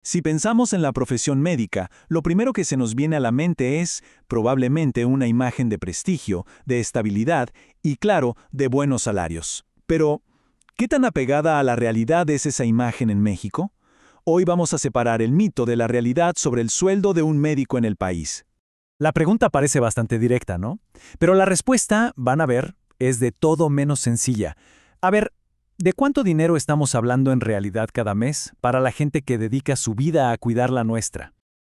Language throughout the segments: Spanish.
Si pensamos en la profesión médica, lo primero que se nos viene a la mente es, probablemente, una imagen de prestigio, de estabilidad y, claro, de buenos salarios. Pero, ¿qué tan apegada a la realidad es esa imagen en México? Hoy vamos a separar el mito de la realidad sobre el sueldo de un médico en el país. La pregunta parece bastante directa, ¿no? Pero la respuesta, van a ver, es de todo menos sencilla. A ver, ¿de cuánto dinero estamos hablando en realidad cada mes para la gente que dedica su vida a cuidar la nuestra?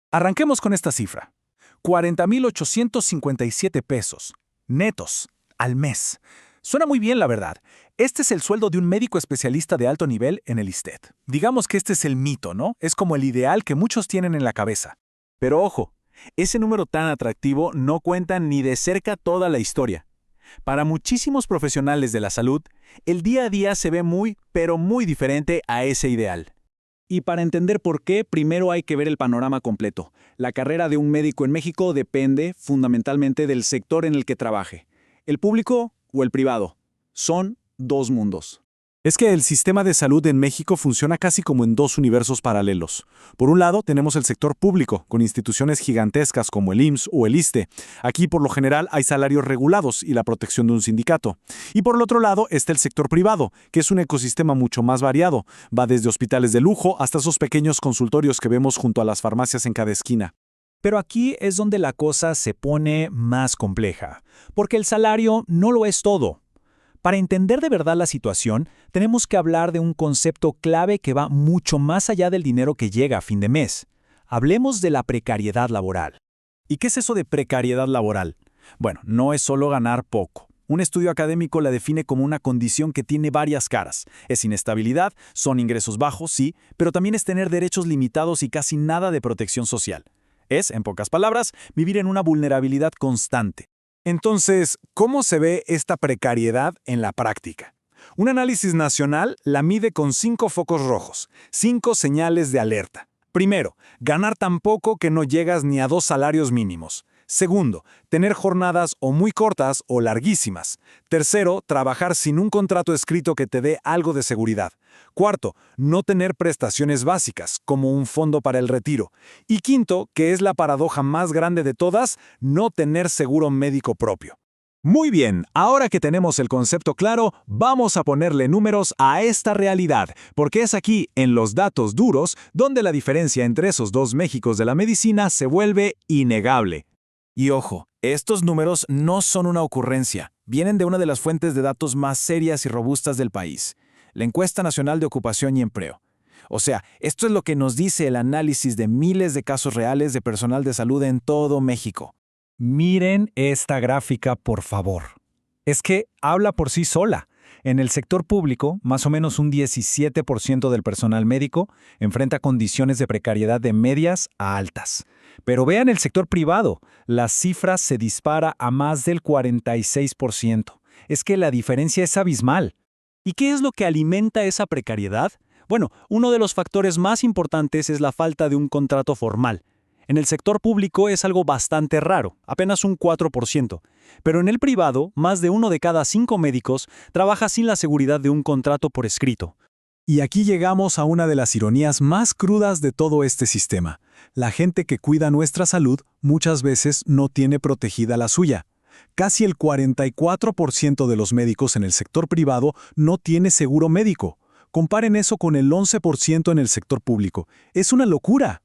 Arranquemos con esta cifra. 40,857 pesos, netos, al mes. Suena muy bien, la verdad. Este es el sueldo de un médico especialista de alto nivel en el ISSSTE. Digamos que este es el mito, ¿no? Es como el ideal que muchos tienen en la cabeza. Pero ojo, ese número tan atractivo no cuenta ni de cerca toda la historia. Para muchísimos profesionales de la salud, el día a día se ve muy, pero muy diferente a ese ideal. Y para entender por qué, primero hay que ver el panorama completo. La carrera de un médico en México depende fundamentalmente del sector en el que trabaje. El público o el privado. Son dos mundos. Es que el sistema de salud en México funciona casi como en dos universos paralelos. Por un lado, tenemos el sector público, con instituciones gigantescas como el IMSS o el ISSSTE. Aquí, por lo general, hay salarios regulados y la protección de un sindicato. Y por el otro lado está el sector privado, que es un ecosistema mucho más variado. Va desde hospitales de lujo hasta esos pequeños consultorios que vemos junto a las farmacias en cada esquina. Pero aquí es donde la cosa se pone más compleja, porque el salario no lo es todo. Para entender de verdad la situación, tenemos que hablar de un concepto clave que va mucho más allá del dinero que llega a fin de mes. Hablemos de la precariedad laboral. ¿Y qué es eso de precariedad laboral? Bueno, no es solo ganar poco. Un estudio académico la define como una condición que tiene varias caras. Es inestabilidad, son ingresos bajos, sí, pero también es tener derechos limitados y casi nada de protección social. Es, en pocas palabras, vivir en una vulnerabilidad constante. Entonces, ¿cómo se ve esta precariedad en la práctica? Un análisis nacional la mide con 5 focos rojos, 5 señales de alerta. Primero, ganar tan poco que no llegas ni a 2 salarios mínimos. Segundo, tener jornadas o muy cortas o larguísimas. Tercero, trabajar sin un contrato escrito que te dé algo de seguridad. Cuarto, no tener prestaciones básicas, como un fondo para el retiro. Y quinto, que es la paradoja más grande de todas, no tener seguro médico propio. Muy bien, ahora que tenemos el concepto claro, vamos a ponerle números a esta realidad, porque es aquí, en los datos duros, donde la diferencia entre esos dos Méxicos de la medicina se vuelve innegable. Y ojo, estos números no son una ocurrencia, vienen de una de las fuentes de datos más serias y robustas del país, la Encuesta Nacional de Ocupación y Empleo. O sea, esto es lo que nos dice el análisis de miles de casos reales de personal de salud en todo México. Miren esta gráfica, por favor. Es que habla por sí sola. En el sector público, más o menos un 17% del personal médico enfrenta condiciones de precariedad de medias a altas. Pero vean el sector privado, la cifra se dispara a más del 46%. Es que la diferencia es abismal. ¿Y qué es lo que alimenta esa precariedad? Bueno, uno de los factores más importantes es la falta de un contrato formal. En el sector público es algo bastante raro, apenas un 4%, pero en el privado, más de 1 de cada 5 médicos trabaja sin la seguridad de un contrato por escrito. Y aquí llegamos a una de las ironías más crudas de todo este sistema. La gente que cuida nuestra salud muchas veces no tiene protegida la suya. Casi el 44% de los médicos en el sector privado no tiene seguro médico. Comparen eso con el 11% en el sector público. Es una locura.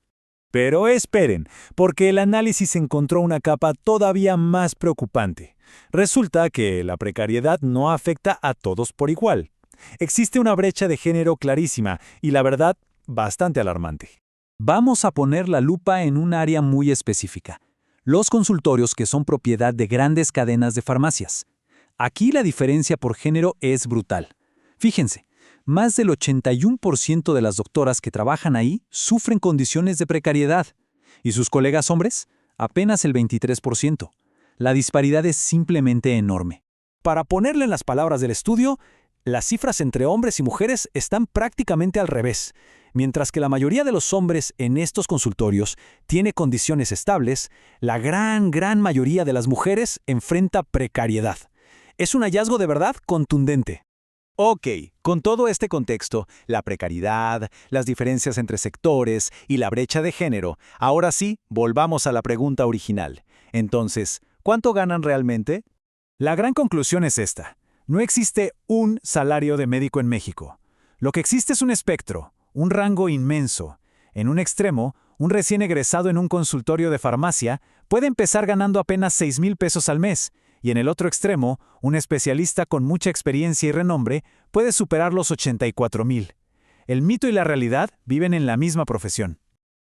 Pero esperen, porque el análisis encontró una capa todavía más preocupante. Resulta que la precariedad no afecta a todos por igual. Existe una brecha de género clarísima y, la verdad, bastante alarmante. Vamos a poner la lupa en un área muy específica: los consultorios que son propiedad de grandes cadenas de farmacias. Aquí la diferencia por género es brutal. Fíjense, más del 81% de las doctoras que trabajan ahí sufren condiciones de precariedad. ¿Y sus colegas hombres? Apenas el 23%. La disparidad es simplemente enorme. Para ponerle en las palabras del estudio, las cifras entre hombres y mujeres están prácticamente al revés. Mientras que la mayoría de los hombres en estos consultorios tiene condiciones estables, la gran mayoría de las mujeres enfrenta precariedad. Es un hallazgo de verdad contundente. Ok, con todo este contexto, la precariedad, las diferencias entre sectores y la brecha de género, ahora sí, volvamos a la pregunta original. Entonces, ¿cuánto ganan realmente? La gran conclusión es esta. No existe un salario de médico en México. Lo que existe es un espectro, un rango inmenso. En un extremo, un recién egresado en un consultorio de farmacia puede empezar ganando apenas 6,000 pesos al mes, y en el otro extremo, un especialista con mucha experiencia y renombre puede superar los 84,000. El mito y la realidad viven en la misma profesión.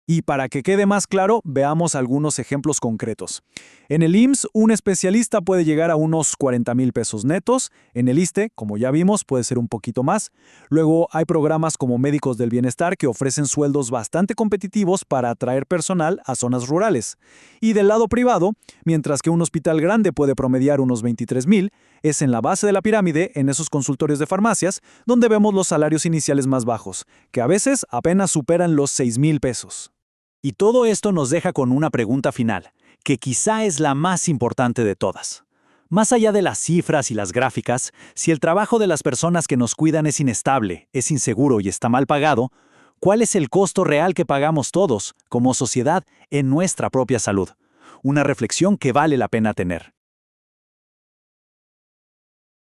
Y para que quede más claro, veamos algunos ejemplos concretos. En el IMSS, un especialista puede llegar a unos 40,000 pesos netos. En el ISSSTE, como ya vimos, puede ser un poquito más. Luego hay programas como Médicos del Bienestar que ofrecen sueldos bastante competitivos para atraer personal a zonas rurales. Y del lado privado, mientras que un hospital grande puede promediar unos 23,000, es en la base de la pirámide, en esos consultorios de farmacias, donde vemos los salarios iniciales más bajos, que a veces apenas superan los 6,000 pesos. Y todo esto nos deja con una pregunta final, que quizá es la más importante de todas. Más allá de las cifras y las gráficas, si el trabajo de las personas que nos cuidan es inestable, es inseguro y está mal pagado, ¿cuál es el costo real que pagamos todos, como sociedad, en nuestra propia salud? Una reflexión que vale la pena tener.